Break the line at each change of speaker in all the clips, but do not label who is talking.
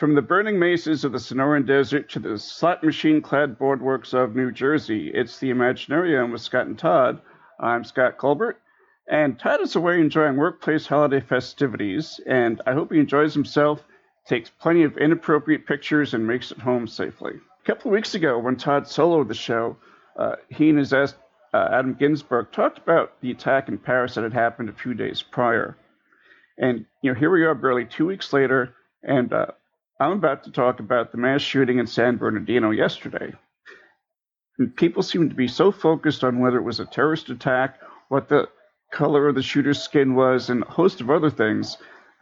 From the burning mazes of the Sonoran Desert to the slot machine-clad boardwalks of New Jersey, it's the Imaginarium with Scott and Todd. I'm Scott Colbert, and Todd is away enjoying workplace holiday festivities, and I hope he enjoys himself, takes plenty of inappropriate pictures, and makes it home safely. A couple of weeks ago, when Todd soloed the show, he and his Adam Ginsberg talked about the attack in Paris that had happened a few days prior. And, here we are barely 2 weeks later, and I'm about to talk about the mass shooting in San Bernardino yesterday. And people seem to be so focused on whether it was a terrorist attack, what the color of the shooter's skin was, and a host of other things,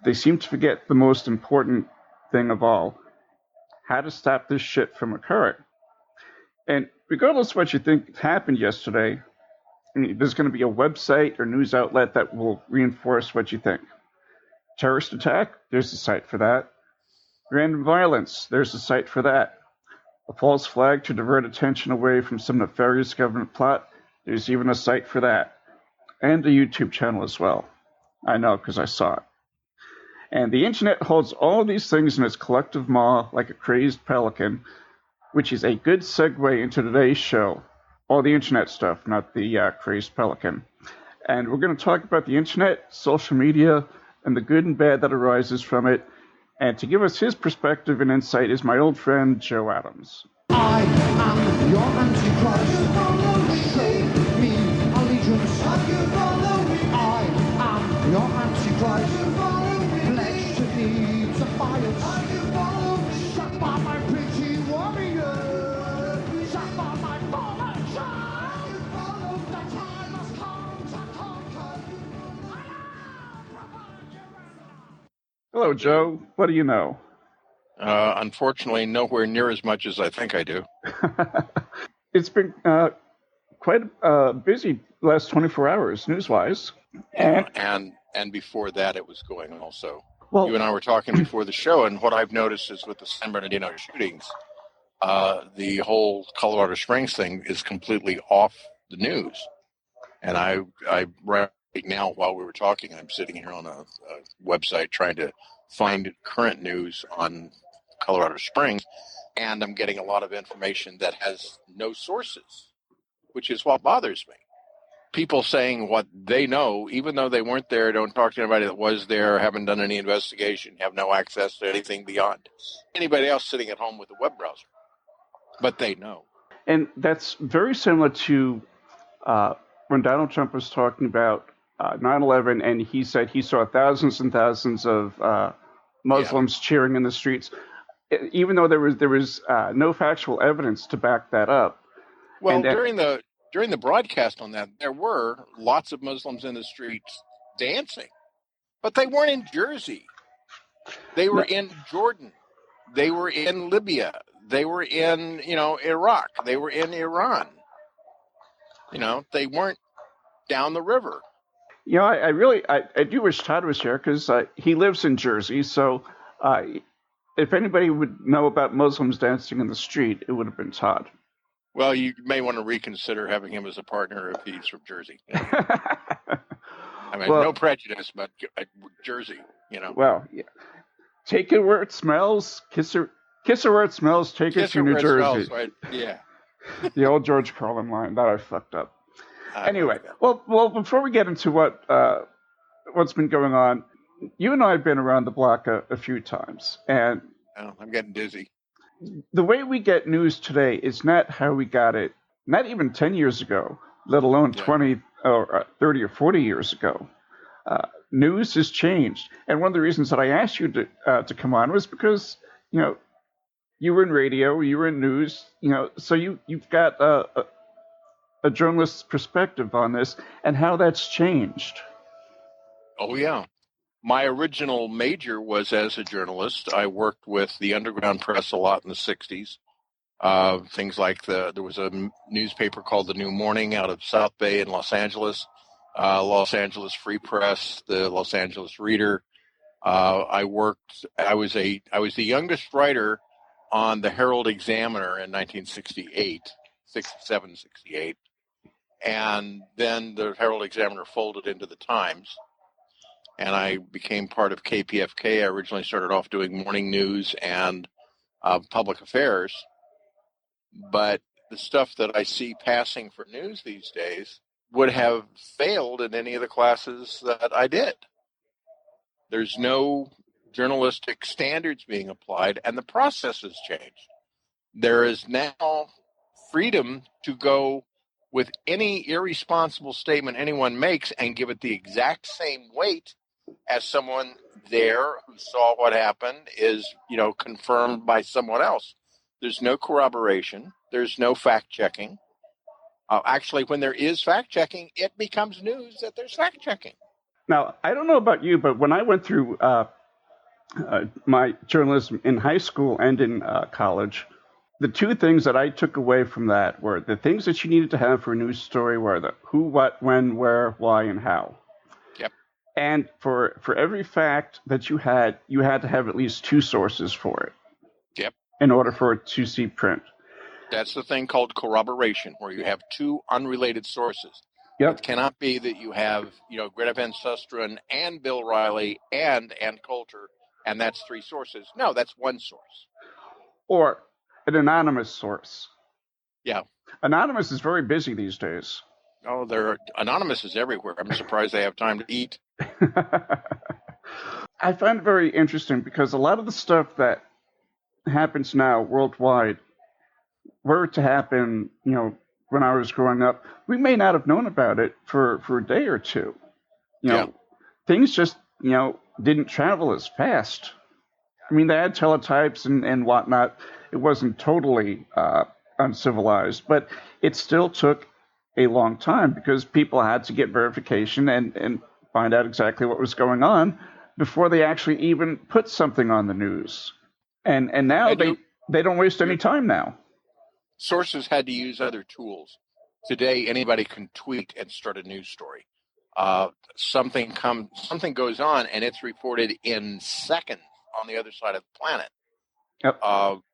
they seem to forget the most important thing of all: how to stop this shit from occurring. And regardless of what you think happened yesterday, there's going to be a website or news outlet that will reinforce what you think. Terrorist attack? There's a site for that. Random violence, there's a site for that. A false flag to divert attention away from some nefarious government plot, there's even a site for that. And a YouTube channel as well. I know, because I saw it. And the internet holds all of these things in its collective maw like a crazed pelican, which is a good segue into today's show. All the internet stuff, not the crazed pelican. And we're going to talk about the internet, social media, and the good and bad that arises from it. And to give us his perspective and insight is my old friend, Joe Adams.
I am your Antichrist. Show me allegiance. I am your Antichrist. Pledge to deeds of violence. Shut by my pretty warrior. Shut by my fallen child. The time has come to conquer.
Hello, Joe. What do you know?
Unfortunately, nowhere near as much as I think I do.
It's been quite busy the last 24 hours, news-wise.
And before that, it was going also.
Well,
you and I were talking before the show, and what I've noticed is with the San Bernardino shootings, the whole Colorado Springs thing is completely off the news. And I right now, while we were talking, I'm sitting here on a website trying to find current news on Colorado Springs, and I'm getting a lot of information that has no sources, which is what bothers me. People saying what they know, even though they weren't there, don't talk to anybody that was there, haven't done any investigation, have no access to anything beyond anybody else sitting at home with a web browser. But they know.
And that's very similar to when Donald Trump was talking about 9/11, and he said he saw thousands and thousands of Muslims cheering in the streets, even though there was no factual evidence to back that up.
Well, during the broadcast on that, there were lots of Muslims in the streets dancing, but they weren't in Jersey. They were in Jordan. They were in Libya. They were in Iraq. They were in Iran. They weren't down the river.
I do wish Todd was here because he lives in Jersey. So if anybody would know about Muslims dancing in the street, it would have been Todd.
Well, you may want to reconsider having him as a partner if he's from Jersey. No prejudice, but Jersey,
Well, yeah. Take it where it smells. Kiss her where it smells. Take it to New Jersey.
Smells, right? Yeah.
The old George Carlin line that I fucked up. Anyway, well, before we get into what's been going on, you and I have been around the block a few times, and
I'm getting dizzy.
The way we get news today is not how we got it, not even 10 years ago, let alone 20 or 30 or 40 years ago. News has changed, and one of the reasons that I asked you to come on was because you were in radio, you were in news, so you've got a journalist's perspective on this and how that's changed.
Oh, yeah. My original major was as a journalist. I worked with the underground press a lot in the 60s. Things like there was a newspaper called The New Morning out of South Bay in Los Angeles, Los Angeles Free Press, the Los Angeles Reader. I was the youngest writer on the Herald Examiner in 1968, 67, 68. And then the Herald Examiner folded into the Times. and I became part of KPFK. I originally started off doing morning news and public affairs, but the stuff that I see passing for news these days would have failed in any of the classes that I did. There's no journalistic standards being applied, and the process has changed. There is now freedom to go with any irresponsible statement anyone makes and give it the exact same weight as someone there who saw what happened is, confirmed by someone else. There's no corroboration. There's no fact checking. Actually, when there is fact checking, it becomes news that there's fact checking.
Now, I don't know about you, but when I went through my journalism in high school and in college, the two things that I took away from that were the things that you needed to have for a news story were the who, what, when, where, why, and how.
Yep.
And for every fact that you had to have at least two sources for it.
Yep.
In order for it to see print.
That's the thing called corroboration, where you have two unrelated sources.
Yep.
It cannot be that you have, Greta Van Susteren and Bill Riley and Ann Coulter, and that's three sources. No, that's one source.
Or an anonymous source.
Yeah.
Anonymous is very busy these days.
Oh, Anonymous is everywhere. I'm surprised they have time to eat.
I find it very interesting because a lot of the stuff that happens now worldwide were to happen, when I was growing up, we may not have known about it for a day or two. Things just, didn't travel as fast. I mean, they had teletypes and whatnot. It wasn't totally uncivilized, but it still took a long time because people had to get verification and find out exactly what was going on before they actually even put something on the news. And now they don't waste any time now.
Sources had to use other tools. Today, anybody can tweet and start a news story. Something goes on, and it's reported in seconds on the other side of the planet.
Yep.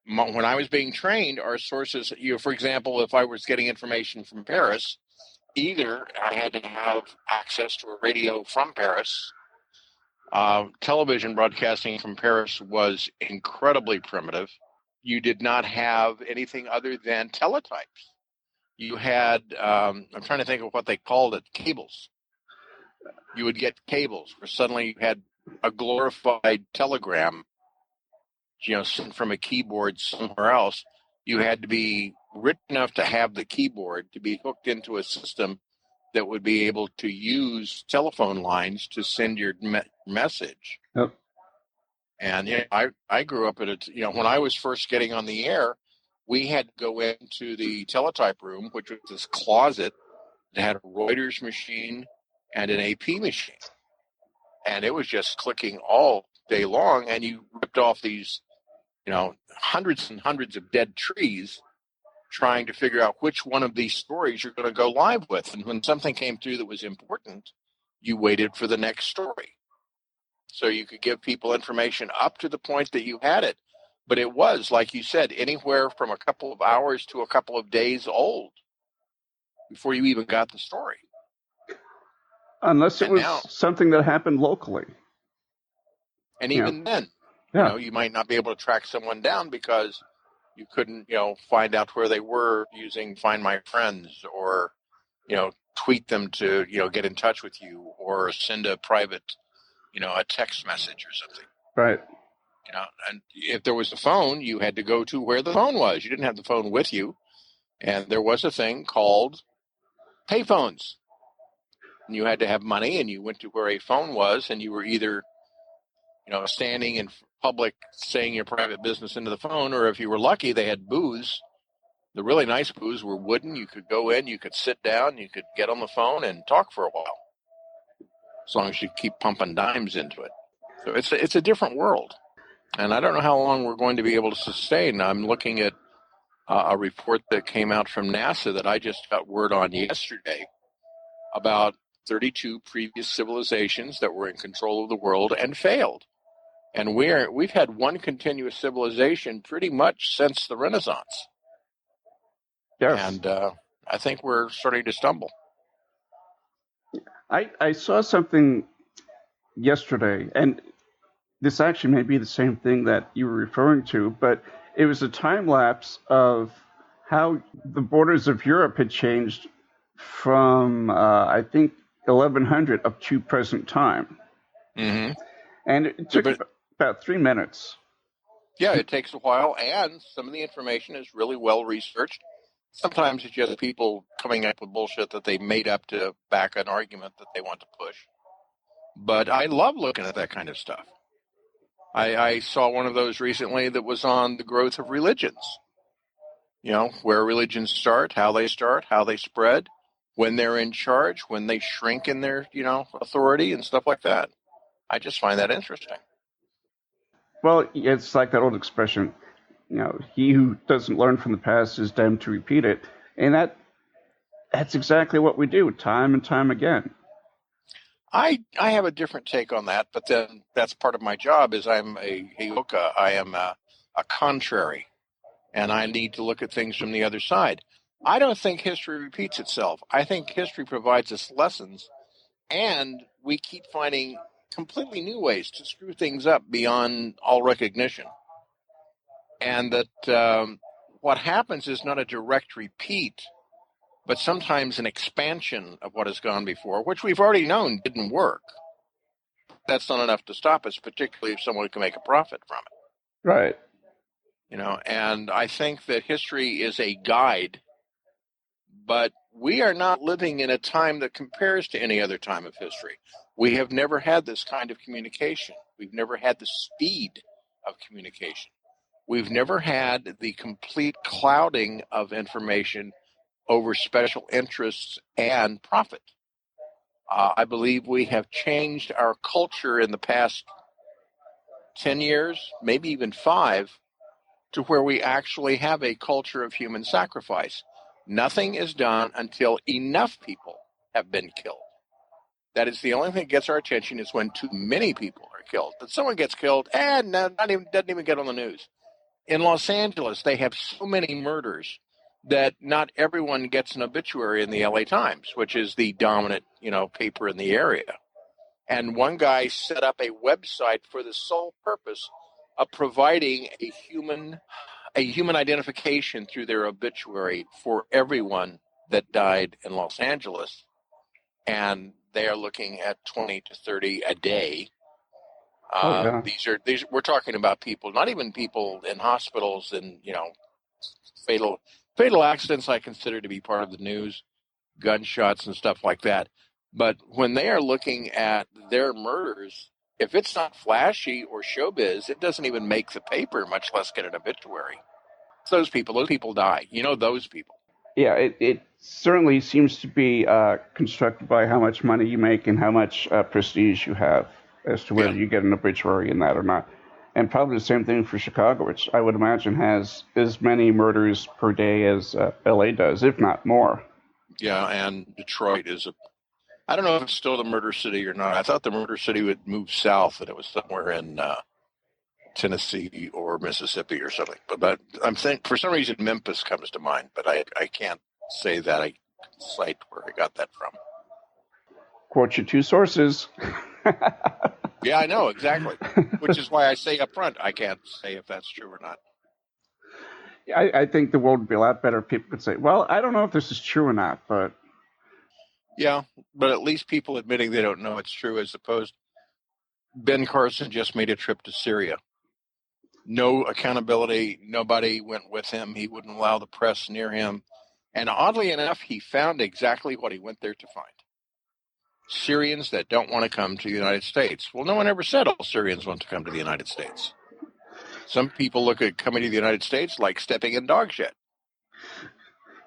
When I was being trained, our sources, for example, if I was getting information from Paris, either I had to have access to a radio from Paris. Television broadcasting from Paris was incredibly primitive. You did not have anything other than teletypes. You had, I'm trying to think of what they called it, cables. You would get cables where suddenly you had a glorified telegram, sent from a keyboard somewhere else. You had to be rich enough to have the keyboard to be hooked into a system that would be able to use telephone lines to send your message.
Yep.
And I grew up at when I was first getting on the air, we had to go into the teletype room, which was this closet that had a Reuters machine and an AP machine. And it was just clicking all day long, and you ripped off these, hundreds and hundreds of dead trees trying to figure out which one of these stories you're going to go live with. And when something came through that was important, you waited for the next story. So you could give people information up to the point that you had it. But it was, like you said, anywhere from a couple of hours to a couple of days old before you even got the story.
Unless it was something that happened locally.
And even then, you might not be able to track someone down because you couldn't, find out where they were using Find My Friends or, tweet them to, get in touch with you or send a private, a text message or something.
Right.
And if there was a phone, you had to go to where the phone was. You didn't have the phone with you. And there was a thing called payphones. And you had to have money, and you went to where a phone was, and you were either, standing in public saying your private business into the phone, or if you were lucky, they had booths. The really nice booths were wooden. You could go in, you could sit down, you could get on the phone and talk for a while, as long as you keep pumping dimes into it. So it's a different world. And I don't know how long we're going to be able to sustain. I'm looking at a report that came out from NASA that I just got word on yesterday about 32 previous civilizations that were in control of the world and failed. And we've had one continuous civilization pretty much since the Renaissance.
Yes.
And I think we're starting to stumble.
I saw something yesterday, and this actually may be the same thing that you were referring to, but it was a time lapse of how the borders of Europe had changed from, I think, 1100 up to present time.
Mm-hmm.
And it
Yeah,
took about 3 minutes.
yeah, it takes a while, and some of the information is really well researched. Sometimes it's just people coming up with bullshit that they made up to back an argument that they want to push. But I love looking at that kind of stuff. I saw one of those recently that was on the growth of religions. Where religions start, how they spread, when they're in charge, when they shrink in their, authority and stuff like that. I just find that interesting.
Well, it's like that old expression, he who doesn't learn from the past is damned to repeat it. And that's exactly what we do time and time again.
I have a different take on that, but then that's part of my job is I'm a heyoka. I am a contrary, and I need to look at things from the other side. I don't think history repeats itself. I think history provides us lessons, and we keep finding completely new ways to screw things up beyond all recognition. And that what happens is not a direct repeat, but sometimes an expansion of what has gone before, which we've already known didn't work. That's not enough to stop us, particularly if someone can make a profit from it.
Right.
And I think that history is a guide, but we are not living in a time that compares to any other time of history. We have never had this kind of communication. We've never had the speed of communication. We've never had the complete clouding of information over special interests and profit. I believe we have changed our culture in the past 10 years, maybe even 5, to where we actually have a culture of human sacrifice. Nothing is done until enough people have been killed. That is the only thing that gets our attention is when too many people are killed. But someone gets killed and doesn't even get on the news. In Los Angeles, they have so many murders that not everyone gets an obituary in the LA Times, which is the dominant, paper in the area. And one guy set up a website for the sole purpose of providing a human identification through their obituary for everyone that died in Los Angeles. And they are looking at 20 to 30 a day.
Yeah.
These we're talking about people, not even people in hospitals and fatal accidents. I consider to be part of the news, gunshots and stuff like that. But when they are looking at their murders, if it's not flashy or showbiz, it doesn't even make the paper, much less get an obituary. It's those people die. Those people.
Yeah, it certainly seems to be constructed by how much money you make and how much prestige you have as to whether you get an obituary in that or not. And probably the same thing for Chicago, which I would imagine has as many murders per day as LA does, if not more.
Yeah, and Detroit I don't know if it's still the murder city or not. I thought the murder city would move south and it was somewhere in Tennessee or Mississippi or something. But I'm thinking, for some reason, Memphis comes to mind, but I can't say that. I cite where I got that from.
Quote your two sources.
Yeah, I know, exactly. Which is why I say up front, I can't say if that's true or not.
I think the world would be a lot better if people could say, well, I don't know if this is true or not, but...
Yeah, but at least people admitting they don't know it's true, as opposed Ben Carson just made a trip to Syria. No accountability. Nobody went with him. He wouldn't allow the press near him. And oddly enough, he found exactly what he went there to find. Syrians that don't want to come to the United States. Well, no one ever said all Syrians want to come to the United States. Some people look at coming to the United States like stepping in dog shit.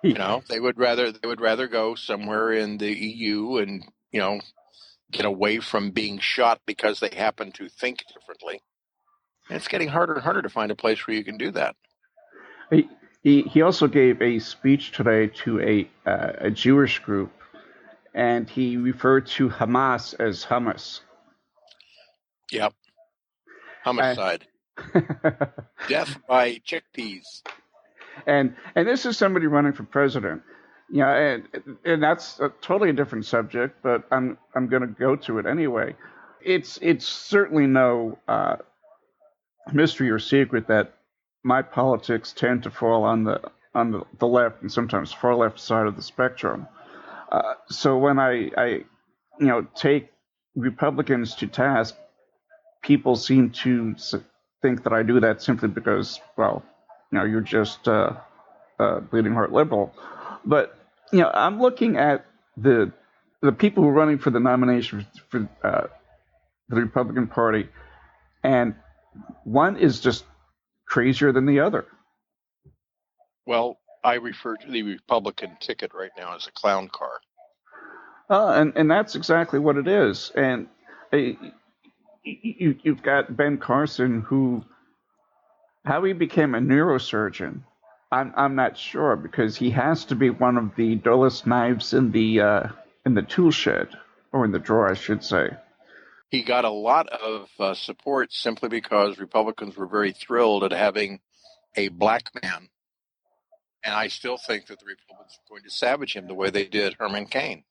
They would rather go somewhere in the EU and, get away from being shot because they happen to think differently. And it's getting harder and harder to find a place where you can do that.
He also gave a speech today to a Jewish group, and he referred to Hamas as hummus.
Yep. Homicide. Death by chickpeas.
And this is somebody running for president. And that's a totally different subject, but I'm going to go to it anyway. It's certainly no mystery or secret that my politics tend to fall on the left and sometimes far left side of the spectrum. So when I take Republicans to task, people seem to think that I do that simply because, well, you're just bleeding heart liberal. But I'm looking at the people who are running for the nomination for the Republican Party, and one is just crazier than the other.
Well, I refer to the Republican ticket right now as a clown car.
And that's exactly what it is. And you've got Ben Carson, who how he became a neurosurgeon. I'm not sure, because he has to be one of the dullest knives in the tool shed, or in the drawer, I should say.
He got a lot of support simply because Republicans were very thrilled at having a black man. And I still think that the Republicans are going to savage him the way they did Herman Cain.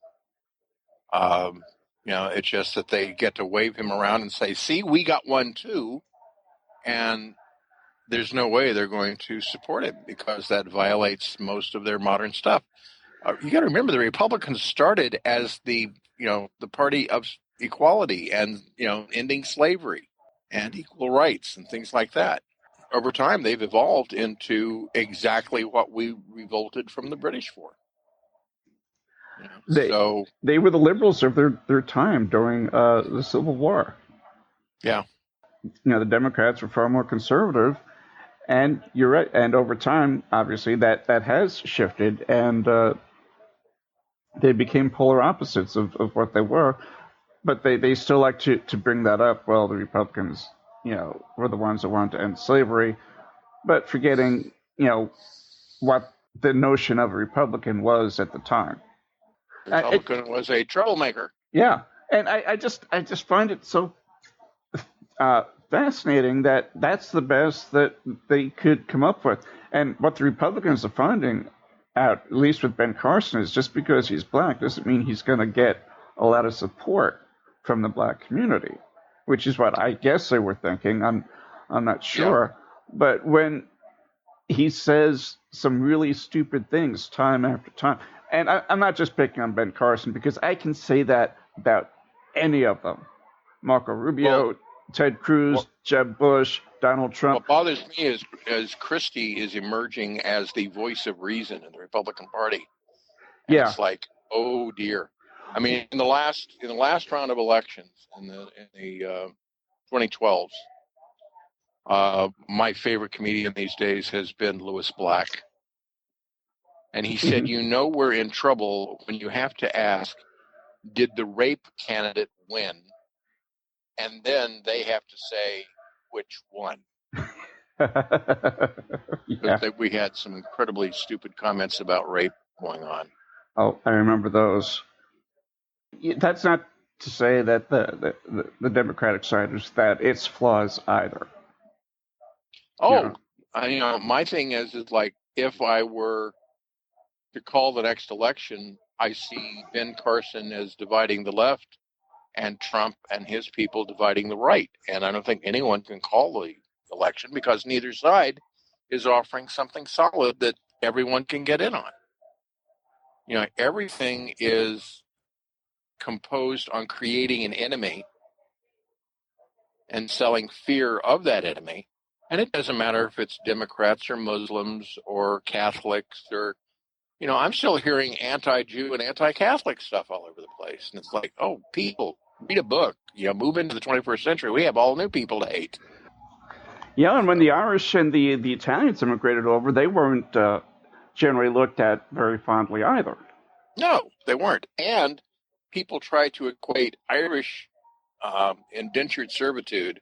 It's just that they get to wave him around and say, see, we got one too. And there's no way they're going to support him, because that violates most of their modern stuff. You got to remember, the Republicans started as the party of equality and, ending slavery and equal rights and things like that. Over time, they've evolved into exactly what we revolted from the British for.
They were the liberals of their time during the Civil War.
Yeah.
The Democrats were far more conservative, and you're right. And over time, obviously, that has shifted, and they became polar opposites of what they were. But they still like to bring that up. Well, the Republicans, were the ones that wanted to end slavery, but forgetting, what the notion of a Republican was at the time.
Republican was a troublemaker.
Yeah, and I just find it so fascinating that that's the best that they could come up with. And what the Republicans are finding out, at least with Ben Carson, is just because he's black doesn't mean he's going to get a lot of support from the black community, which is what I guess they were thinking. I'm not sure. Yeah. But when he says some really stupid things time after time, and I'm not just picking on Ben Carson, because I can say that about any of them. Marco Rubio, Ted Cruz, Jeb Bush, Donald Trump.
What bothers me is as Christie is emerging as the voice of reason in the Republican Party. And it's like, oh dear. I mean, in the last round of elections, in the 2012s, my favorite comedian these days has been Louis Black. And he said, we're in trouble when you have to ask, did the rape candidate win? And then they have to say which one. Because we had some incredibly stupid comments about rape going on.
Oh, I remember those. That's not to say that the Democratic side is that its flaws either.
Oh, my thing is like, if I were to call the next election, I see Ben Carson as dividing the left and Trump and his people dividing the right. And I don't think anyone can call the election, because neither side is offering something solid that everyone can get in on. Everything is composed on creating an enemy and selling fear of that enemy. And it doesn't matter if it's Democrats or Muslims or Catholics or, I'm still hearing anti-Jew and anti-Catholic stuff all over the place. And it's like, oh, people, read a book, move into the 21st century. We have all new people to hate.
Yeah, and when the Irish and the Italians immigrated over, they weren't generally looked at very fondly either.
No, they weren't. And people try to equate Irish indentured servitude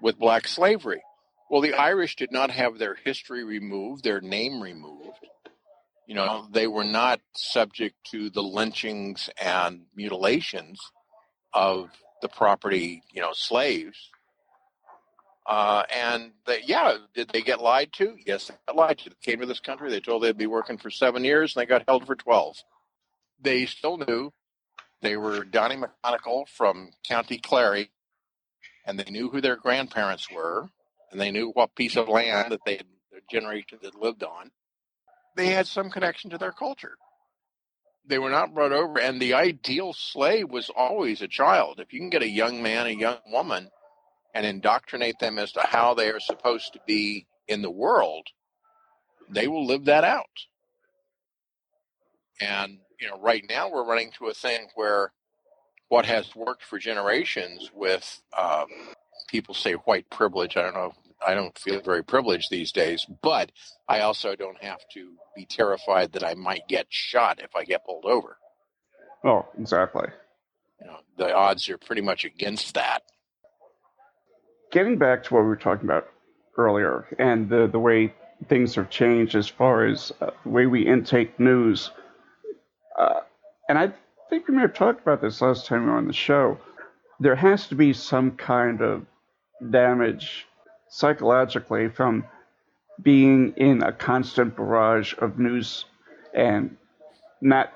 with black slavery. Well, the Irish did not have their history removed, their name removed. They were not subject to the lynchings and mutilations of the property, slaves. Did they get lied to? Yes, they got lied to. They came to this country. They told they'd be working for 7 years, and they got held for 12. They still knew They were Donnie McConicle from County Clary, and they knew who their grandparents were, and they knew what piece of land that their generation had lived on. They had some connection to their culture. They were not brought over, and the ideal slave was always a child. If you can get a young man, a young woman, and indoctrinate them as to how they are supposed to be in the world, they will live that out. And, right now we're running to a thing where what has worked for generations with people say white privilege. I don't know. I don't feel very privileged these days, but I also don't have to be terrified that I might get shot if I get pulled over.
Oh, exactly.
The odds are pretty much against that.
Getting back to what we were talking about earlier and the way things have changed as far as the way we intake news, and I think we may have talked about this last time we were on the show, there has to be some kind of damage psychologically from being in a constant barrage of news and not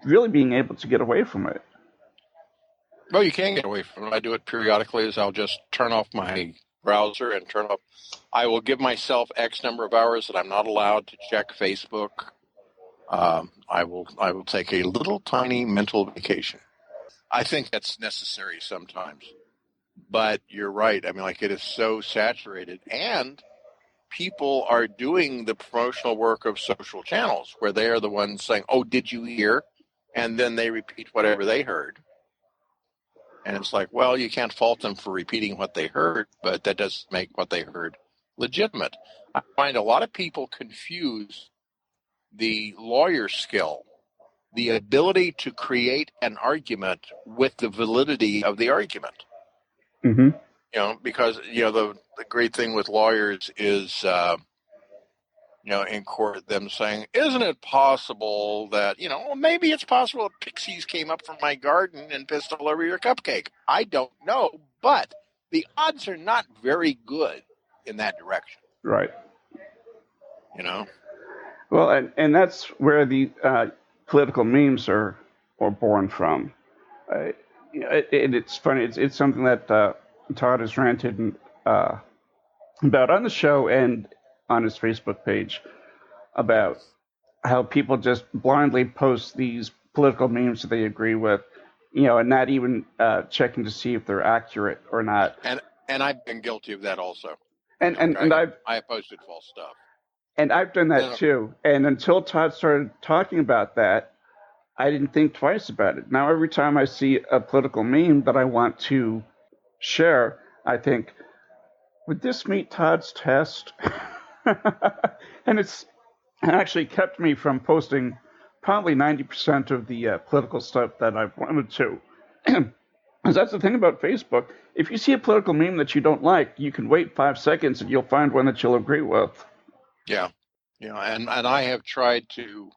really being able to get away from it.
Well, you can get away from it. I do it periodically. Is I'll just turn off my browser and I will give myself X number of hours that I'm not allowed to check Facebook. I will take a little tiny mental vacation. I think that's necessary sometimes. But you're right. I mean, it is so saturated, and people are doing the promotional work of social channels where they are the ones saying, "Oh, did you hear?" And then they repeat whatever they heard. And it's like, well, you can't fault them for repeating what they heard, but that doesn't make what they heard legitimate. I find a lot of people confuse the lawyer skill, the ability to create an argument with the validity of the argument.
Mm-hmm.
Because, the great thing with lawyers is, in court, them saying, isn't it possible that, maybe it's possible that pixies came up from my garden and pissed all over your cupcake. I don't know, but the odds are not very good in that direction.
Right. Well, and that's where the political memes are born from. And it's funny. It's something that Todd has ranted about on the show and on his Facebook page about how people just blindly post these political memes that they agree with, and not even checking to see if they're accurate or not.
And I've been guilty of that also.
And
I posted false stuff.
And I've done that too. And until Todd started talking about that, I didn't think twice about it. Now, every time I see a political meme that I want to share, I think, would this meet Todd's test? And it's actually kept me from posting probably 90% of the political stuff that I've wanted to. Because that's the thing about Facebook. If you see a political meme that you don't like, you can wait 5 seconds and you'll find one that you'll agree with.
Yeah. And I have tried to,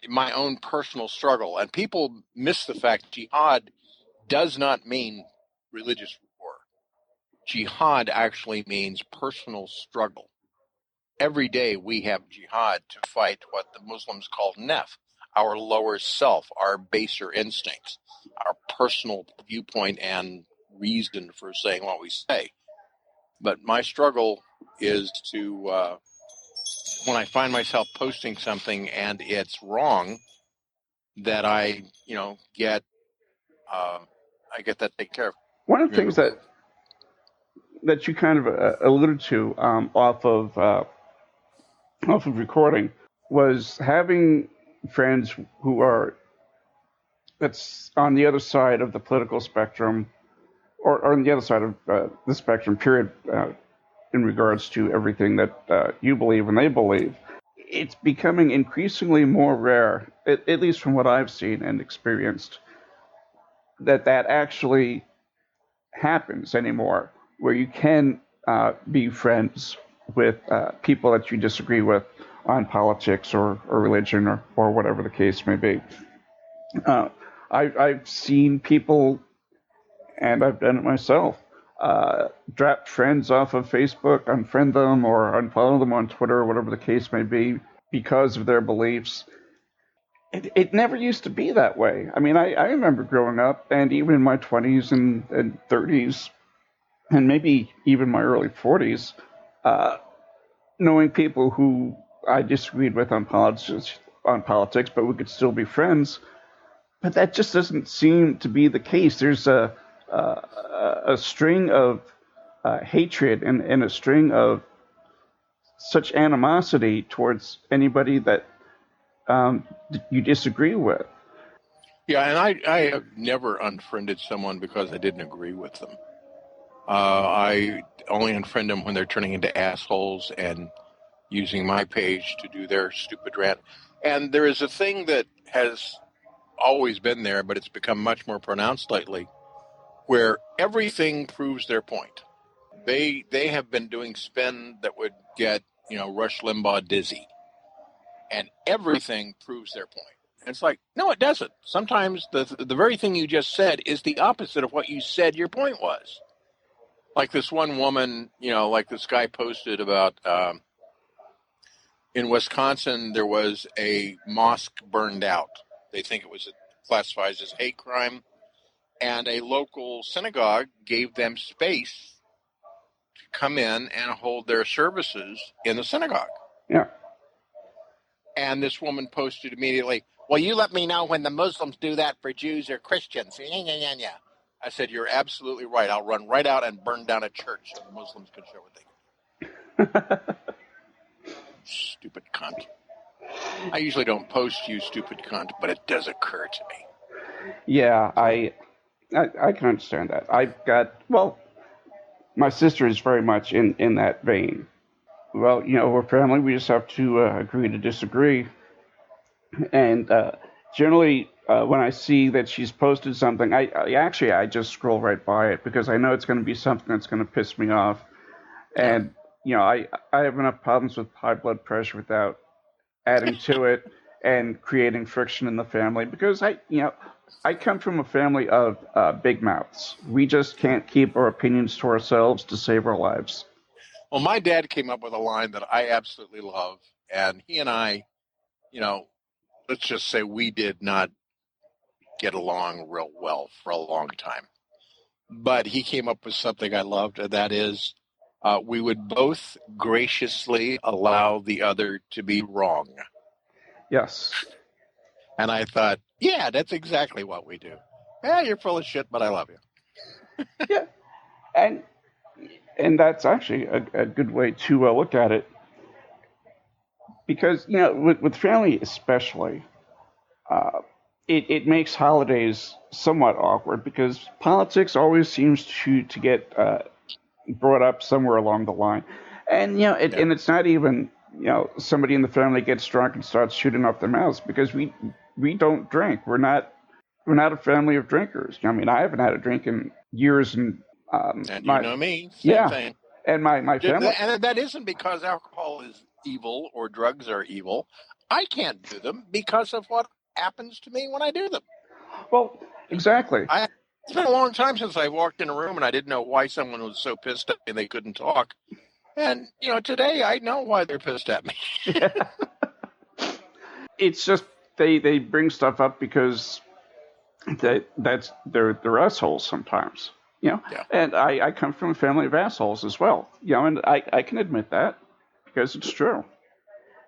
my own personal struggle, and people miss the fact jihad does not mean religious war. Jihad actually means personal struggle. Every day we have jihad to fight what the Muslims call nef, our lower self, our baser instincts, our personal viewpoint and reason for saying what we say. But my struggle is to, when I find myself posting something and it's wrong, that I get that taken care of.
One of the things that you kind of alluded to off of recording was having friends who are that's on the other side of the political spectrum, or on the other side of the spectrum, period, in regards to everything that you believe and they believe. It's becoming increasingly more rare, at least from what I've seen and experienced, that actually happens anymore, where you can be friends with people that you disagree with on politics or religion or whatever the case may be. I've seen people, and I've done it myself, drop friends off of Facebook, unfriend them, or unfollow them on Twitter, or whatever the case may be, because of their beliefs. it never used to be that way. I mean, I remember growing up, and even in my 20s and 30s, and maybe even my early 40s, uh, knowing people who I disagreed with on politics, but we could still be friends. But that just doesn't seem to be the case. There's a string of hatred and a string of such animosity towards anybody that you disagree with.
Yeah, and I have never unfriended someone because I didn't agree with them. I only unfriend them when they're turning into assholes and using my page to do their stupid rant. And there is a thing that has always been there, but it's become much more pronounced lately, where everything proves their point. They have been doing spin that would get Rush Limbaugh dizzy, and everything proves their point. And it's like, no, it doesn't. Sometimes the very thing you just said is the opposite of what you said your point was. Like this one woman, like this guy posted about in Wisconsin, there was a mosque burned out. They think it was classified as hate crime, and a local synagogue gave them space to come in and hold their services in the synagogue.
Yeah.
And this woman posted immediately, well, you let me know when the Muslims do that for Jews or Christians. Yeah. I said, you're absolutely right. I'll run right out and burn down a church so the Muslims can show what they can do. Stupid cunt. I usually don't post you stupid cunt, but it does occur to me.
Yeah, I can understand that. My sister is very much in that vein. Well, we're family. We just have to agree to disagree. And generally, when I see that she's posted something, I just scroll right by it because I know it's going to be something that's going to piss me off. And I have enough problems with high blood pressure without adding to it and creating friction in the family because I come from a family of big mouths. We just can't keep our opinions to ourselves to save our lives.
Well, my dad came up with a line that I absolutely love, and he and I, let's just say we did not get along real well for a long time. But he came up with something I loved, and that is we would both graciously allow the other to be wrong.
Yes.
And I thought, yeah, that's exactly what we do. Yeah, you're full of shit, but I love you.
Yeah. And that's actually a good way to look at it. Because, with family especially, it makes holidays somewhat awkward because politics always seems to get brought up somewhere along the line. And, and it's not even, somebody in the family gets drunk and starts shooting off their mouths because we don't drink. We're not a family of drinkers. I mean, I haven't had a drink in years, and
you know me, same thing.
And my family,
and that isn't because alcohol is evil or drugs are evil. I can't do them because of what happens to me when I do them.
Well, exactly.
It's been a long time since I walked in a room and I didn't know why someone was so pissed at me they couldn't talk. And today I know why they're pissed at me.
It's just they bring stuff up because they're assholes sometimes.
Yeah.
And I come from a family of assholes as well. And I can admit that because it's true.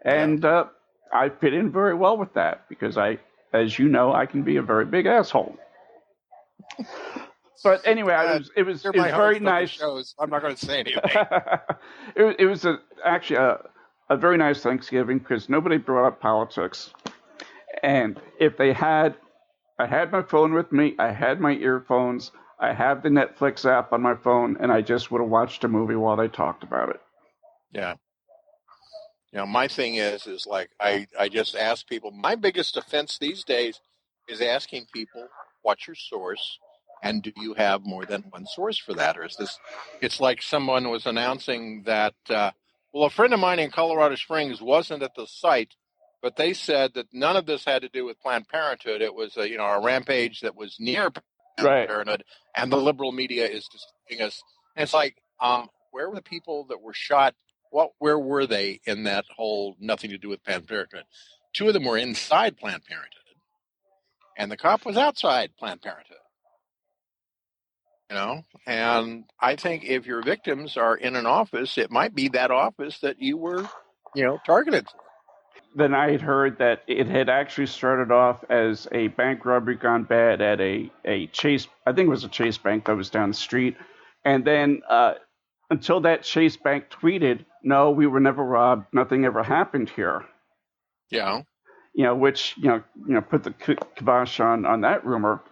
And I fit in very well with that because as you know, I can be a very big asshole. But anyway, it was very nice.
Shows. I'm not going to say anything.
it was actually a very nice Thanksgiving because nobody brought up politics. And if they had, I had my phone with me, I had my earphones, I have the Netflix app on my phone, and I just would have watched a movie while they talked about it.
Yeah. My thing is like I just ask people. My biggest offense these days is asking people, what's your source? And do you have more than one source for that? Or is this, it's like someone was announcing that, a friend of mine in Colorado Springs wasn't at the site, but they said that none of this had to do with Planned Parenthood. It was, a rampage that was near Planned Parenthood, and the liberal media is destroying us. And it's like, where were the people that were shot? Where were they in that whole nothing to do with Planned Parenthood? Two of them were inside Planned Parenthood, and the cop was outside Planned Parenthood. And I think if your victims are in an office, it might be that office that you were, targeted for.
Then I had heard that it had actually started off as a bank robbery gone bad at a Chase, I think it was a Chase Bank that was down the street. And then until that Chase Bank tweeted, "No, we were never robbed. Nothing ever happened here."
Yeah.
Which put the kibosh on that rumor.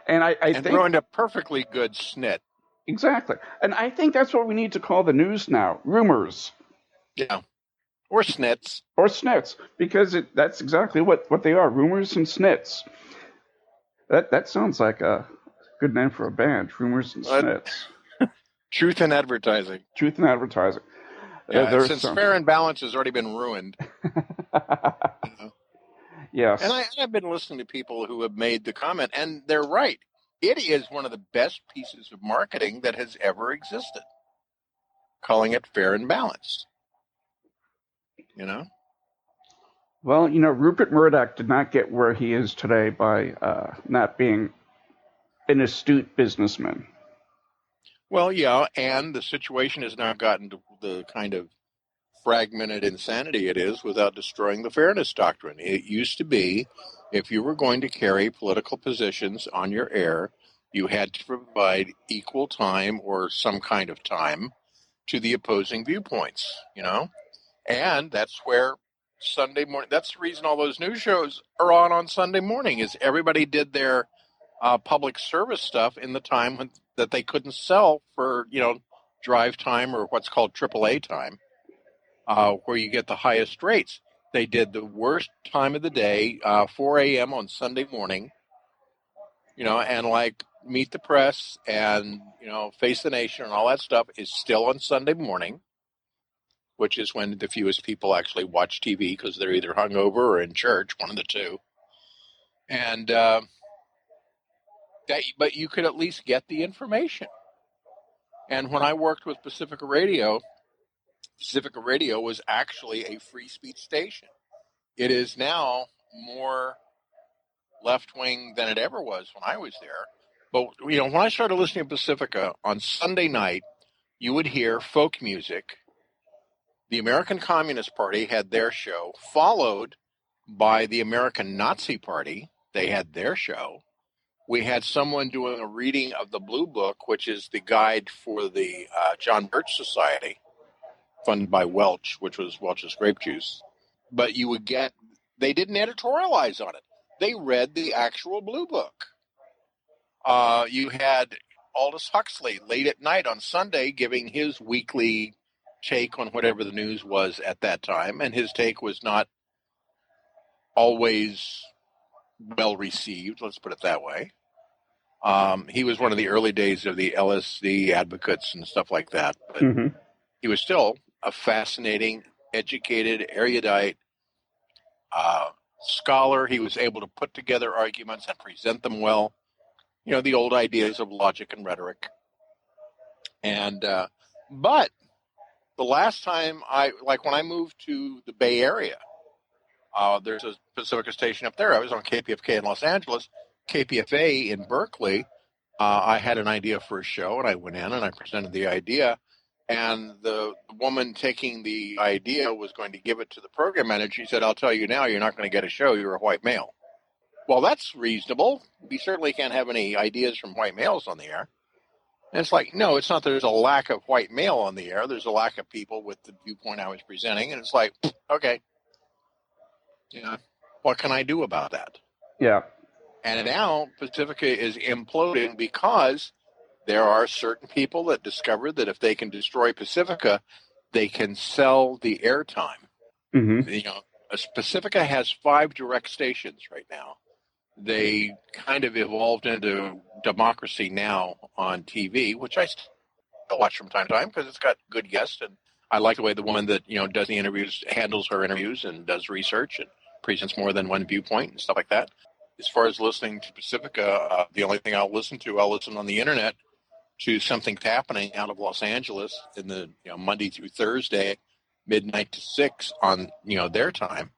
And I think
ruined a perfectly good snit.
Exactly. And I think that's what we need to call the news now. Rumors.
Yeah. Or snits.
Or snits. Because that's exactly what they are. Rumors and snits. That sounds like a good name for a band. Rumors and snits.
Truth in advertising.
Truth in advertising.
Yeah, since Fair and Balance has already been ruined.
Yes.
And I've been listening to people who have made the comment, and they're right. It is one of the best pieces of marketing that has ever existed. Calling it Fair and Balanced.
Well, Rupert Murdoch did not get where he is today by not being an astute businessman.
Well, yeah, and the situation has now gotten to the kind of fragmented insanity it is without destroying the fairness doctrine. It used to be, if you were going to carry political positions on your air, you had to provide equal time or some kind of time to the opposing viewpoints, And that's where Sunday morning, that's the reason all those news shows are on Sunday morning, is everybody did their public service stuff in the time that they couldn't sell for, drive time or what's called AAA time, where you get the highest rates. They did the worst time of the day, 4 a.m. on Sunday morning, and like Meet the Press and, Face the Nation and all that stuff is still on Sunday morning, which is when the fewest people actually watch TV because they're either hungover or in church, one of the two. And but you could at least get the information. And when I worked with Pacifica Radio was actually a free speech station. It is now more left-wing than it ever was when I was there. But, when I started listening to Pacifica on Sunday night, you would hear folk music. The American Communist Party had their show, followed by the American Nazi Party. They had their show. We had someone doing a reading of the Blue Book, which is the guide for the John Birch Society, funded by Welch, which was Welch's grape juice. But they didn't editorialize on it. They read the actual Blue Book. You had Aldous Huxley late at night on Sunday giving his weekly take on whatever the news was at that time, and his take was not always well received, let's put it that way. He was one of the early days of the LSD advocates and stuff like that, but he was still a fascinating, educated, erudite scholar. He was able to put together arguments and present them well. The old ideas of logic and rhetoric. And but the last time when I moved to the Bay Area, there's a Pacifica station up there. I was on KPFK in Los Angeles, KPFA in Berkeley. I had an idea for a show, and I went in and I presented the idea. And the woman taking the idea was going to give it to the program manager. She said, "I'll tell you now, you're not going to get a show. You're a white male." Well, that's reasonable. We certainly can't have any ideas from white males on the air. And it's like, no, it's not that there's a lack of white male on the air. There's a lack of people with the viewpoint I was presenting. And it's like, okay, what can I do about that?
Yeah.
And now Pacifica is imploding because there are certain people that discover that if they can destroy Pacifica, they can sell the airtime. Pacifica has 5 direct stations right now. They kind of evolved into Democracy Now! On TV, which I still watch from time to time because it's got good guests, and I like the way the woman that does the interviews handles her interviews and does research and presents more than one viewpoint and stuff like that. As far as listening to Pacifica, the only thing I'll listen on the internet to something's happening out of Los Angeles in the Monday through Thursday, midnight to 6 on their time.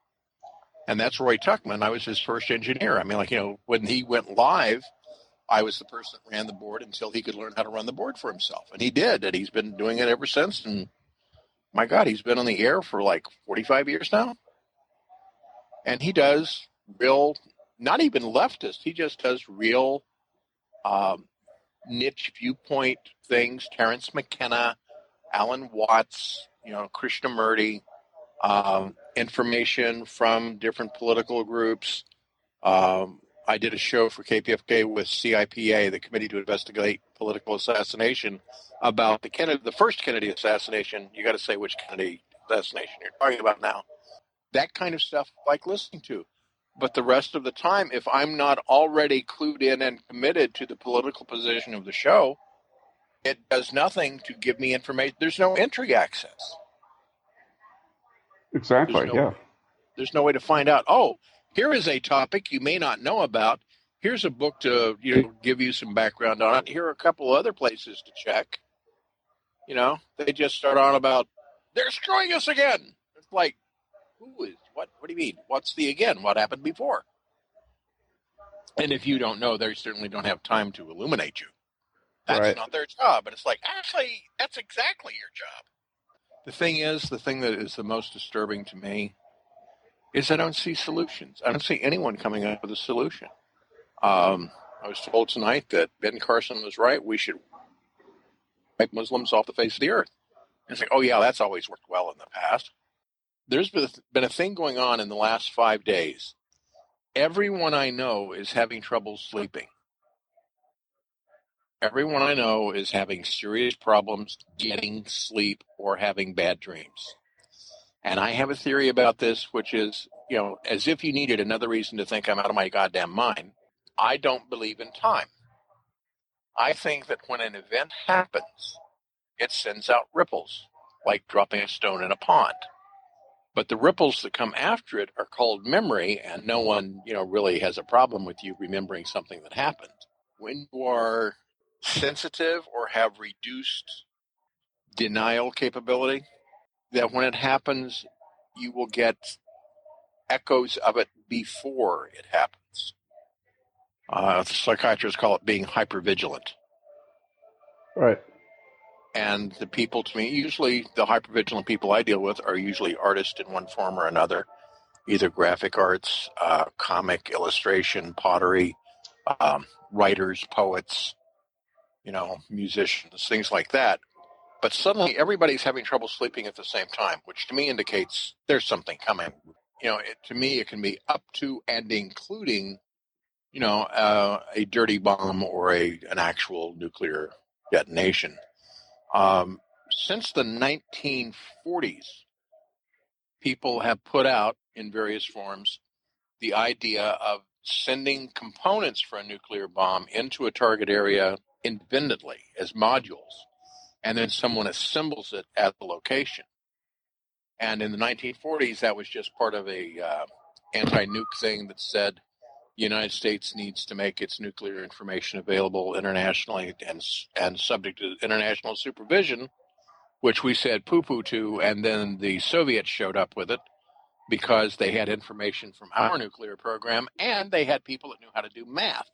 And that's Roy Tuckman. I was his first engineer. I mean, when he went live, I was the person that ran the board until he could learn how to run the board for himself. And he did. And he's been doing it ever since. And my God, he's been on the air for like 45 years now. And he does real, not even leftist, he just does real niche viewpoint things. Terrence McKenna, Alan Watts, Krishnamurti, information from different political groups. I did a show for KPFK with CIPA, the Committee to Investigate Political Assassination, about the first Kennedy assassination. You got to say which Kennedy assassination you're talking about now. That kind of stuff I like listening to. But the rest of the time, if I'm not already clued in and committed to the political position of the show, it does nothing to give me information. There's no entry access.
Exactly, yeah.
There's no way to find out, here is a topic you may not know about. Here's a book to give you some background on it. Here are a couple other places to check. They just start on about, they're screwing us again. It's like, who is, what do you mean? What's the again? What happened before? And if you don't know, they certainly don't have time to illuminate you. That's not their job. And it's like, actually, that's exactly your job. The thing that is the most disturbing to me is I don't see solutions. I don't see anyone coming up with a solution. I was told tonight that Ben Carson was right. We should wipe Muslims off the face of the earth. And it's like, oh, yeah, that's always worked well in the past. There's been a thing going on in the last 5 days. Everyone I know is having trouble sleeping. Everyone I know is having serious problems getting sleep or having bad dreams. And I have a theory about this, which is, as if you needed another reason to think I'm out of my goddamn mind, I don't believe in time. I think that when an event happens, it sends out ripples, like dropping a stone in a pond. But the ripples that come after it are called memory, and no one, really has a problem with you remembering something that happened. When you are sensitive or have reduced denial capability, that when it happens, you will get echoes of it before it happens. Psychiatrists call it being hypervigilant.
Right.
And the people, to me, usually the hypervigilant people I deal with are usually artists in one form or another, either graphic arts, comic, illustration, pottery, writers, poets, musicians, things like that. But suddenly everybody's having trouble sleeping at the same time, which to me indicates there's something coming. To me, it can be up to and including, a dirty bomb or an actual nuclear detonation. Since the 1940s, people have put out in various forms the idea of sending components for a nuclear bomb into a target area independently as modules, and then someone assembles it at the location. And in the 1940s, that was just part of a anti-nuke thing that said the United States needs to make its nuclear information available internationally and subject to international supervision, which we said poo-poo to, and then the Soviets showed up with it because they had information from our nuclear program, and they had people that knew how to do math.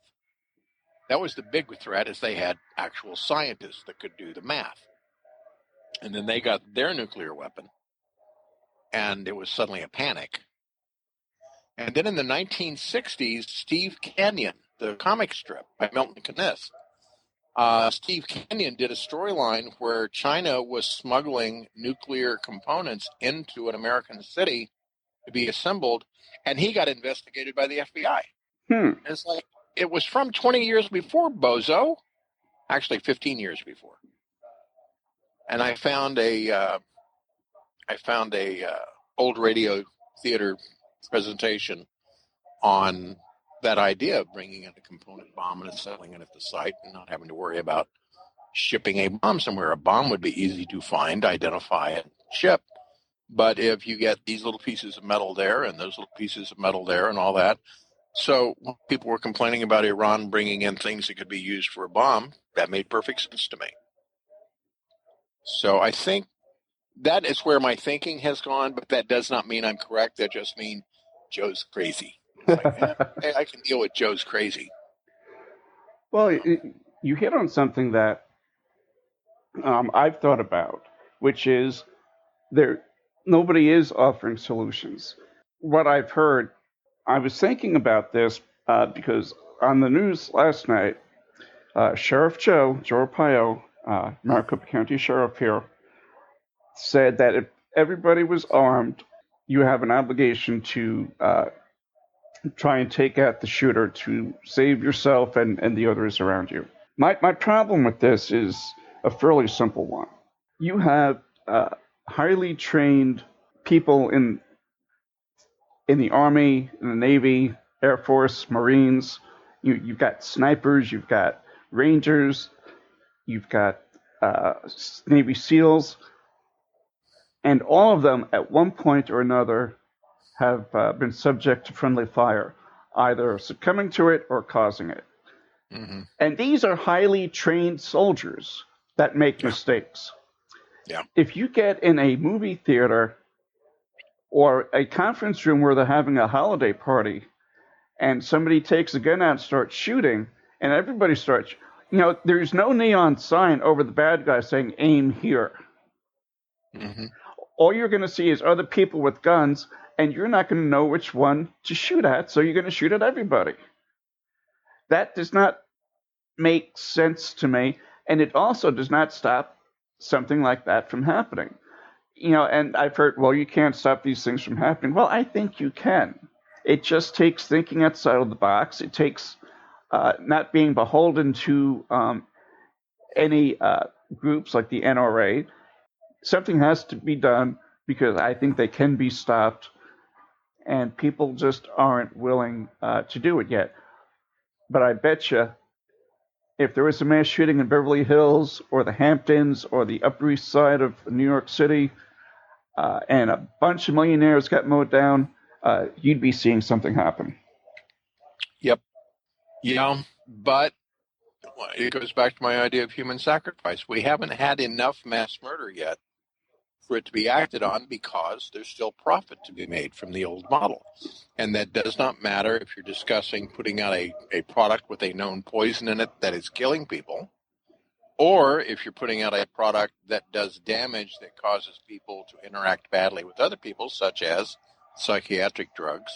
That was the big threat, is they had actual scientists that could do the math. And then they got their nuclear weapon, and it was suddenly a panic. And then in the 1960s, Steve Canyon, the comic strip by Milton Caniff, Steve Canyon did a storyline where China was smuggling nuclear components into an American city to be assembled, and he got investigated by the FBI. It's like, it was from 20 years before, bozo. Actually, 15 years before. And I found a old radio theater presentation on that idea of bringing in a component bomb and assembling it at the site and not having to worry about shipping a bomb somewhere. A bomb would be easy to find, identify, and ship. But if you get these little pieces of metal there and those little pieces of metal there and all that. So when people were complaining about Iran bringing in things that could be used for a bomb, that made perfect sense to me. So I think that is where my thinking has gone, but that does not mean I'm correct. That just means Joe's crazy. It's like, hey, I can deal with Joe's crazy.
Well, you hit on something that I've thought about, which is there nobody is offering solutions. What I've heard, I was thinking about this because on the news last night, Sheriff Joe Arpaio, Maricopa County Sheriff here, said that if everybody was armed, you have an obligation to try and take out the shooter to save yourself and the others around you. My problem with this is a fairly simple one. You have highly trained people in the Army, in the Navy, Air Force, Marines. You've got snipers, you've got Rangers, you've got Navy SEALs, and all of them at one point or another have been subject to friendly fire, either succumbing to it or causing it.
Mm-hmm.
And these are highly trained soldiers that make mistakes.
Yeah.
If you get in a movie theater or a conference room where they're having a holiday party and somebody takes a gun out and starts shooting, and everybody starts, there's no neon sign over the bad guy saying aim here.
Mm-hmm.
All you're going to see is other people with guns, and you're not going to know which one to shoot at, so you're going to shoot at everybody. That does not make sense to me, and it also does not stop something like that from happening. And I've heard, well, you can't stop these things from happening. Well, I think you can. It just takes thinking outside of the box. It takes not being beholden to any groups like the NRA. Something has to be done because I think they can be stopped, and people just aren't willing to do it yet. But I bet you if there was a mass shooting in Beverly Hills or the Hamptons or the Upper East Side of New York City and a bunch of millionaires got mowed down, you'd be seeing something happen.
Yep. Yeah, but it goes back to my idea of human sacrifice. We haven't had enough mass murder yet for it to be acted on because there's still profit to be made from the old model. And that does not matter if you're discussing putting out a product with a known poison in it that is killing people, or if you're putting out a product that does damage that causes people to interact badly with other people, such as psychiatric drugs.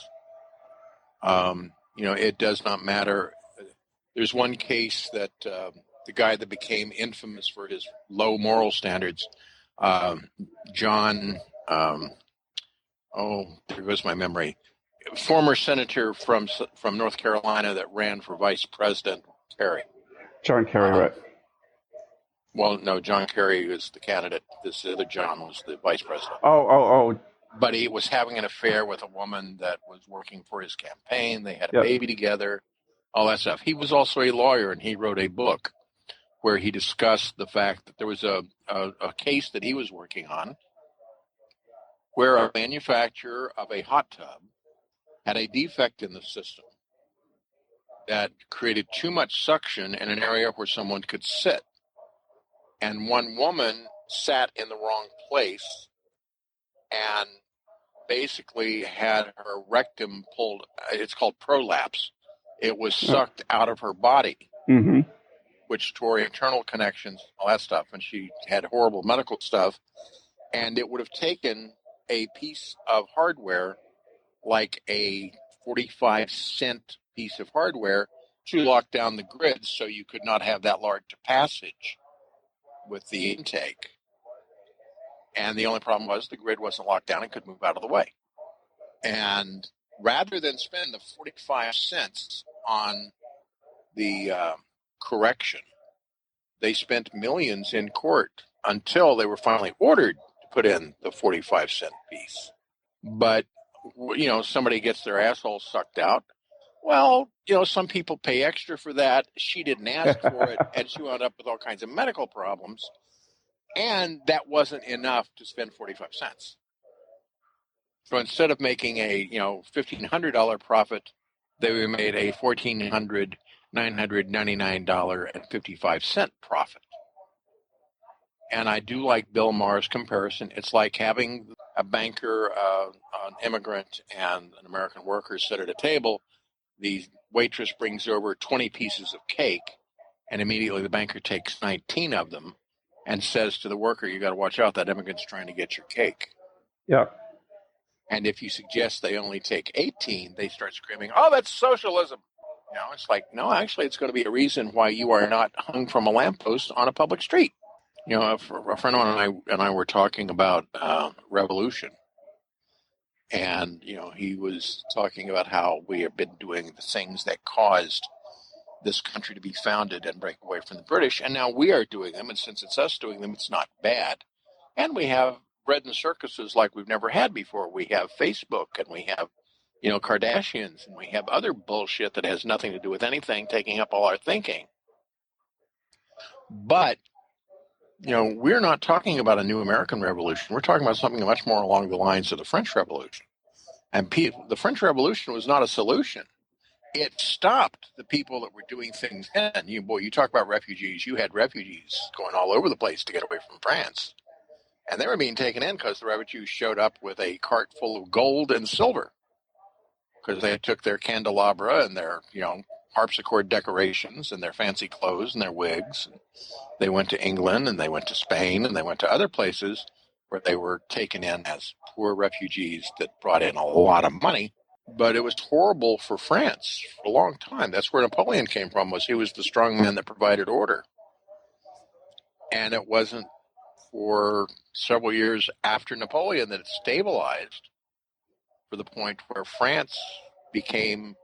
It does not matter. There's one case that the guy that became infamous for his low moral standards, John, there goes my memory, former senator from North Carolina that ran for vice president, Kerry.
John Kerry, right?
Well, no, John Kerry is the candidate. This other John was the vice president.
Oh.
But he was having an affair with a woman that was working for his campaign. They had a
Yep.
baby together, all that stuff. He was also a lawyer, and he wrote a book where he discussed the fact that there was a case that he was working on where a manufacturer of a hot tub had a defect in the system that created too much suction in an area where someone could sit. And one woman sat in the wrong place and basically had her rectum pulled. It's called prolapse. It was sucked out of her body,
Mm-hmm.
which tore internal connections, all that stuff. And she had horrible medical stuff. And it would have taken a piece of hardware, like a 45-cent piece of hardware, to lock down the grid so you could not have that large passage with the intake. And the only problem was the grid wasn't locked down and could move out of the way. And rather than spend the 45 cents on the correction, they spent millions in court until they were finally ordered to put in the 45-cent piece. But, somebody gets their asshole sucked out. Well, some people pay extra for that. She didn't ask for it, and she wound up with all kinds of medical problems. And that wasn't enough to spend 45 cents. So instead of making a $1,500 profit, they made a $1,999.55 profit. And I do like Bill Maher's comparison. It's like having a banker, an immigrant, and an American worker sit at a table. The waitress brings over 20 pieces of cake, and immediately the banker takes 19 of them and says to the worker, you got to watch out, that immigrant's trying to get your cake.
Yeah.
And if you suggest they only take 18, they start screaming, oh, that's socialism. It's like, no, actually, it's going to be a reason why you are not hung from a lamppost on a public street. A friend of mine and I were talking about revolution. And, he was talking about how we have been doing the things that caused this country to be founded and break away from the British. And now we are doing them. And since it's us doing them, it's not bad. And we have bread and circuses like we've never had before. We have Facebook and we have, Kardashians, and we have other bullshit that has nothing to do with anything taking up all our thinking. But, we're not talking about a new American Revolution. We're talking about something much more along the lines of the French Revolution. And the French Revolution was not a solution. It stopped the people that were doing things then. You talk about refugees. You had refugees going all over the place to get away from France. And they were being taken in because the refugees showed up with a cart full of gold and silver. Because they took their candelabra and their, harpsichord decorations and their fancy clothes and their wigs. And they went to England and they went to Spain and they went to other places where they were taken in as poor refugees that brought in a lot of money. But it was horrible for France for a long time. That's where Napoleon came from, he was the strong man that provided order. And it wasn't for several years after Napoleon that it stabilized for the point where France became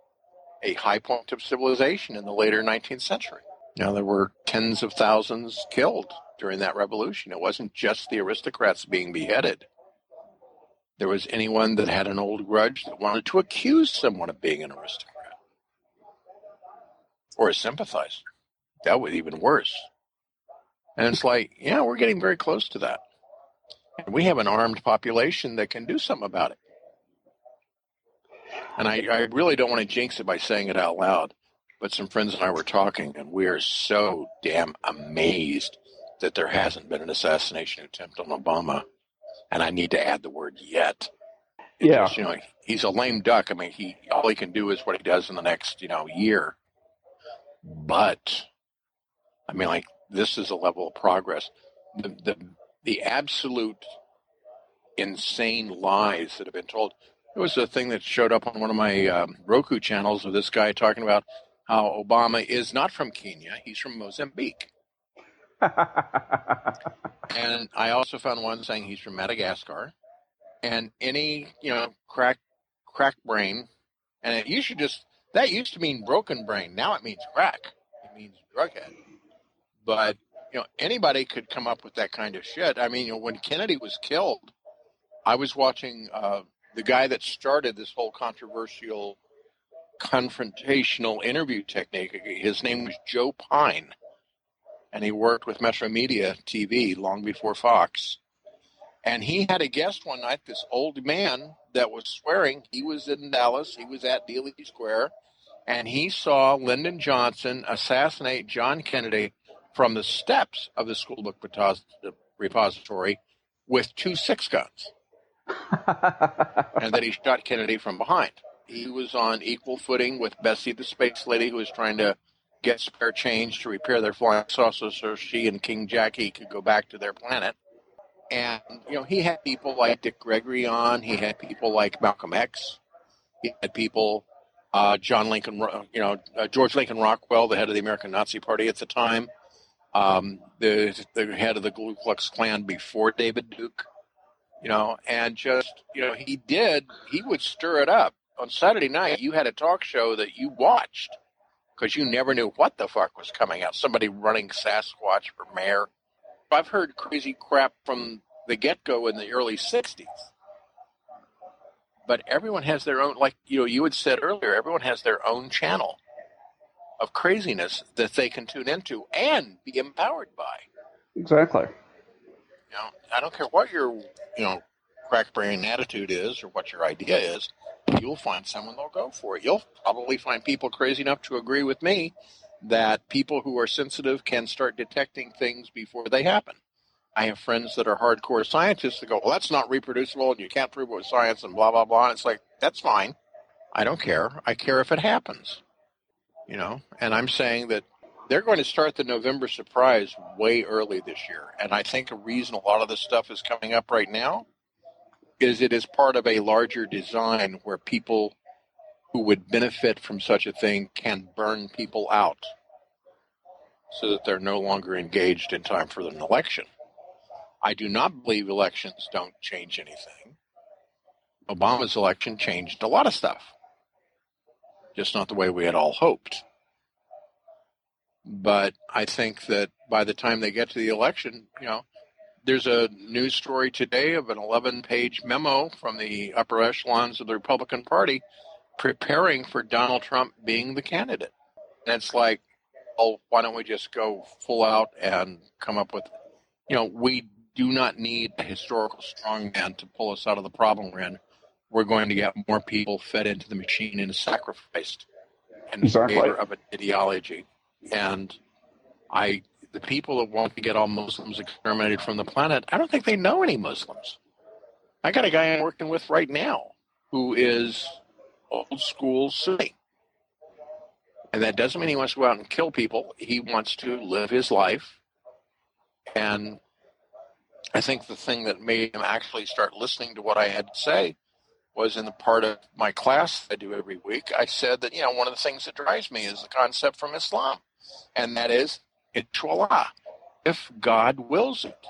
a high point of civilization in the later 19th century. There were tens of thousands killed during that revolution. It wasn't just the aristocrats being beheaded. There was anyone that had an old grudge that wanted to accuse someone of being an aristocrat or a sympathizer. That was even worse. And it's like, we're getting very close to that. And we have an armed population that can do something about it. And I really don't want to jinx it by saying it out loud, but some friends and I were talking, and we are so damn amazed that there hasn't been an assassination attempt on Obama. And I need to add the word yet. Because, he's a lame duck. I mean, all he can do is what he does in the next, year. But, this is a level of progress. The absolute insane lies that have been told. There was a thing that showed up on one of my Roku channels of this guy talking about how Obama is not from Kenya. He's from Mozambique. And I also found one saying he's from Madagascar. And any, crack brain, and that used to mean broken brain. Now it means crack. It means drughead. But, anybody could come up with that kind of shit. I mean, when Kennedy was killed, I was watching the guy that started this whole controversial confrontational interview technique. His name was Joe Pine. And he worked with Metro Media TV long before Fox. And he had a guest one night, this old man that was swearing. He was in Dallas. He was at Dealey Square. And he saw Lyndon Johnson assassinate John Kennedy from the steps of the school book repository with 2 6-guns. And that he shot Kennedy from behind. He was on equal footing with Bessie, the space lady, who was trying to get spare change to repair their flying saucer so she and King Jackie could go back to their planet. And, he had people like Dick Gregory on. He had people like Malcolm X. He had people, George Lincoln Rockwell, the head of the American Nazi Party at the time. The head of the Ku Klux Klan before David Duke. And just, he would stir it up. On Saturday night, you had a talk show that you watched because you never knew what the fuck was coming out. Somebody running Sasquatch for mayor. I've heard crazy crap from the get-go in the early 60s. But everyone has their own, like, you had said earlier, everyone has their own channel of craziness that they can tune into and be empowered by.
Exactly.
I don't care what your, crack brain attitude is or what your idea is, you'll find someone that'll go for it. You'll probably find people crazy enough to agree with me that people who are sensitive can start detecting things before they happen. I have friends that are hardcore scientists that go, well, that's not reproducible and you can't prove it with science and blah, blah, blah. And it's like, that's fine. I don't care. I care if it happens, and I'm saying that they're going to start the November surprise way early this year. And I think a reason a lot of this stuff is coming up right now is it is part of a larger design where people who would benefit from such a thing can burn people out so that they're no longer engaged in time for an election. I do not believe elections don't change anything. Obama's election changed a lot of stuff, just not the way we had all hoped. But I think that by the time they get to the election, there's a news story today of an 11-page memo from the upper echelons of the Republican Party preparing for Donald Trump being the candidate. And it's like, oh, why don't we just go full out and come up with, we do not need a historical strongman to pull us out of the problem we're in. We're going to get more people fed into the machine and sacrificed in favor of an ideology. And the people that want to get all Muslims exterminated from the planet, I don't think they know any Muslims. I got a guy I'm working with right now who is old school Sunni. And that doesn't mean he wants to go out and kill people. He wants to live his life. And I think the thing that made him actually start listening to what I had to say was in the part of my class I do every week. I said that, one of the things that drives me is the concept from Islam. And that is, inshallah, if God wills it.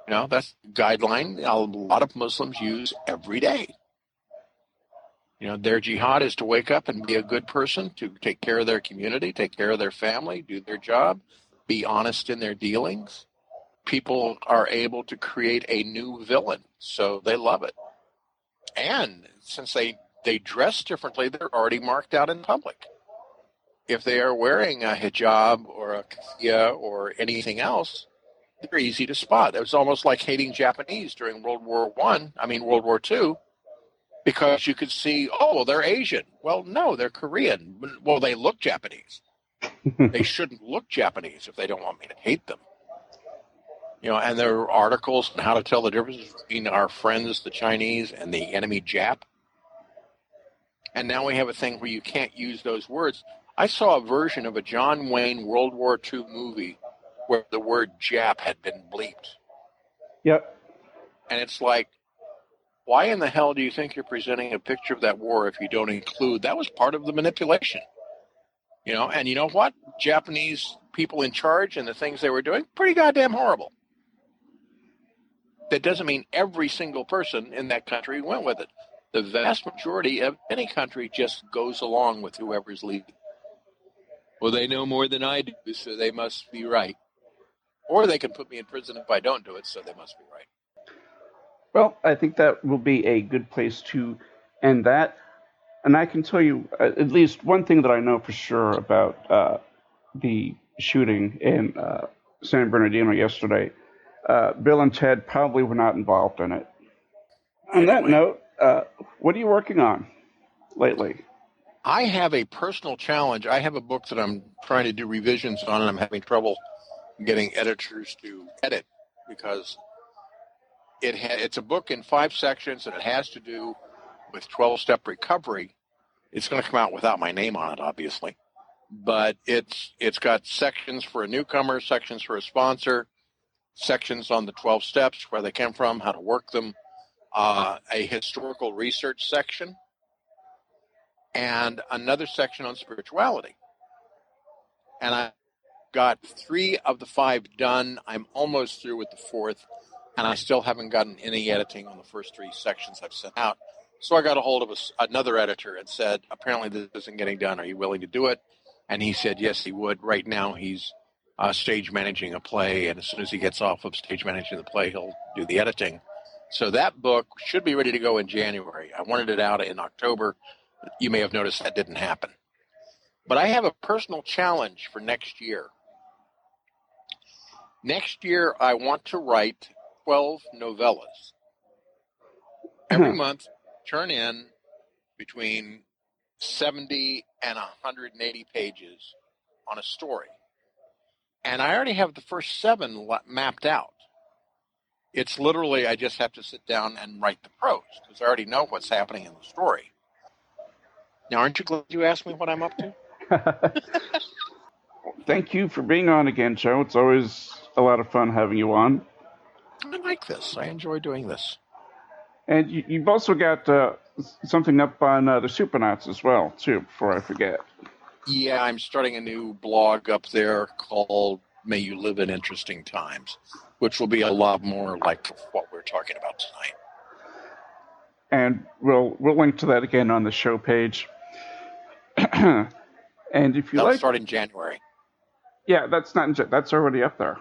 That's a guideline a lot of Muslims use every day. Their jihad is to wake up and be a good person, to take care of their community, take care of their family, do their job, be honest in their dealings. People are able to create a new villain, so they love it. And since they dress differently, they're already marked out in public. If they are wearing a hijab or a kafia or anything else, they're easy to spot. It was almost like hating Japanese during World War II, because you could see, oh, well, they're Asian. Well, no, they're Korean. Well, they look Japanese. They shouldn't look Japanese if they don't want me to hate them. And there are articles on how to tell the difference between our friends, the Chinese, and the enemy Jap. And now we have a thing where you can't use those words. I saw a version of a John Wayne World War II movie where the word Jap had been bleeped.
Yep.
And it's like, why in the hell do you think you're presenting a picture of that war if you don't include? That was part of the manipulation. And you know what? Japanese people in charge and the things they were doing, pretty goddamn horrible. That doesn't mean every single person in that country went with it. The vast majority of any country just goes along with whoever's leading. Well, they know more than I do, so they must be right. Or they can put me in prison if I don't do it, so they must be right.
Well, I think that will be a good place to end that. And I can tell you at least one thing that I know for sure about the shooting in San Bernardino yesterday. Bill and Ted probably were not involved in it. On that note, what are you working on lately?
I have a personal challenge. I have a book that I'm trying to do revisions on, and I'm having trouble getting editors to edit because it's a book in 5 sections, and it has to do with 12-step recovery. It's going to come out without my name on it, obviously. But it's got sections for a newcomer, sections for a sponsor, sections on the 12 steps, where they came from, how to work them, a historical research section, and another section on spirituality. And I got 3 of the 5 done. I'm almost through with the 4th, and I still haven't gotten any editing on the first 3 sections I've sent out. So I got a hold of another editor and said, apparently this isn't getting done. Are you willing to do it? And he said, yes, he would. Right now he's stage managing a play, and as soon as he gets off of stage managing the play, he'll do the editing. So that book should be ready to go in January. I wanted it out in October. You may have noticed that didn't happen. But I have a personal challenge for next year. Next year, I want to write 12 novellas. Every month, turn in between 70 and 180 pages on a story. And I already have the first 7 mapped out. It's literally, I just have to sit down and write the prose, because I already know what's happening in the story. Now, aren't you glad you asked me what I'm up to?
Thank you for being on again, Joe. It's always a lot of fun having you on.
I like this. I enjoy doing this.
And you've also got something up on the Supernauts as well, too, before I forget.
Yeah, I'm starting a new blog up there called May You Live in Interesting Times, which will be a lot more like what we're talking about tonight.
And we'll link to that again on the show page. And if you
That'll
like,
start in January.
Yeah, that's already up there.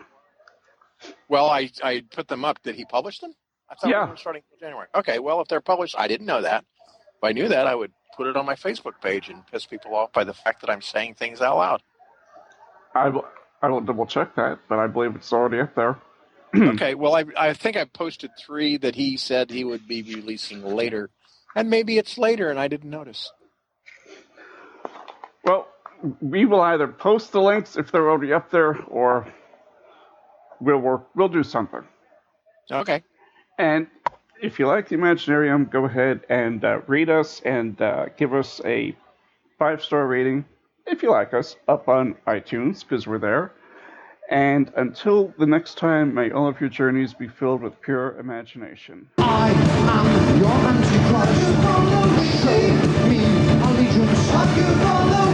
Well, I put them up. Did he publish them? I thought
Yeah.
we were starting in January. Okay, well, if they're published, I didn't know that. If I knew that, I would put it on my Facebook page and piss people off by the fact that I'm saying things out loud.
I will double check that, but I believe it's already up there.
Okay, well, I think I posted 3 that he said he would be releasing later, and maybe it's later and I didn't notice.
Well, we will either post the links if they're already up there, or we'll do something.
Okay.
And if you like the Imaginarium, go ahead and read us and give us a 5-star rating, if you like us, up on iTunes, because we're there. And until the next time, may all of your journeys be filled with pure imagination.
I am your Antichrist. Show me allegiance.